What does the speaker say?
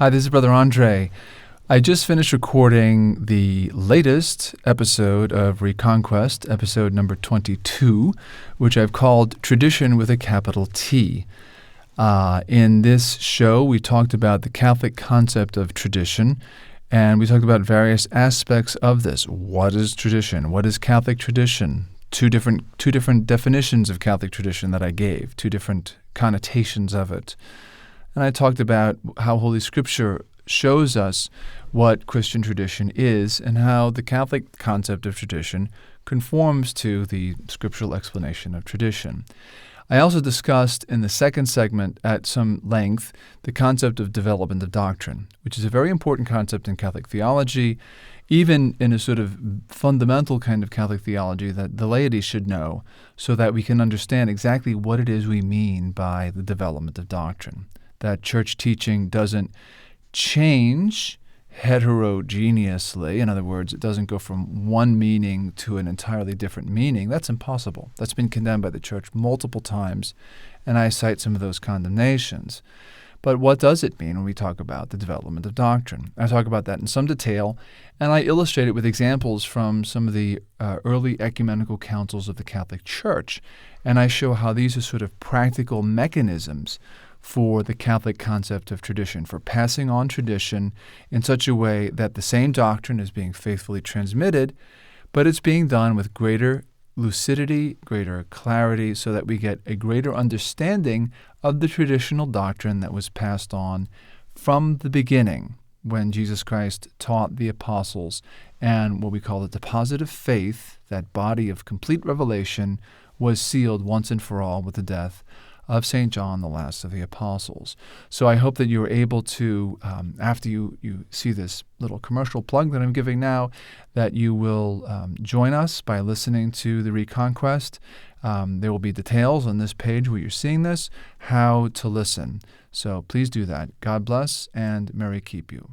Hi, this is Brother Andre. I just finished recording the latest episode of Reconquest, episode number 22, which I've called Tradition with a capital T. In this show, we talked about the Catholic concept of tradition, and we talked about various aspects of this. What is tradition? What is Catholic tradition? Two different definitions of Catholic tradition that I gave, two different connotations of it. And I talked about how Holy Scripture shows us what Christian tradition is and how the Catholic concept of tradition conforms to the scriptural explanation of tradition. I also discussed in the second segment at some length the concept of development of doctrine, which is a very important concept in Catholic theology, even in a sort of fundamental kind of Catholic theology that the laity should know so that we can understand exactly what it is we mean by the development of doctrine. That church teaching doesn't change heterogeneously. In other words, it doesn't go from one meaning to an entirely different meaning. That's impossible. That's been condemned by the church multiple times, and I cite some of those condemnations. But what does it mean when we talk about the development of doctrine? I talk about that in some detail, and I illustrate it with examples from some of the early ecumenical councils of the Catholic Church, and I show how these are sort of practical mechanisms for the Catholic concept of tradition, for passing on tradition in such a way that the same doctrine is being faithfully transmitted, but it's being done with greater lucidity, greater clarity, so that we get a greater understanding of the traditional doctrine that was passed on from the beginning when Jesus Christ taught the apostles, and what we call the deposit of faith, that body of complete revelation, was sealed once and for all with the death of St. John, the last of the apostles. So I hope that you're able to, after you see this little commercial plug that I'm giving now, that you will join us by listening to the Reconquest. There will be details on this page where you're seeing this, how to listen. So please do that. God bless, and Mary keep you.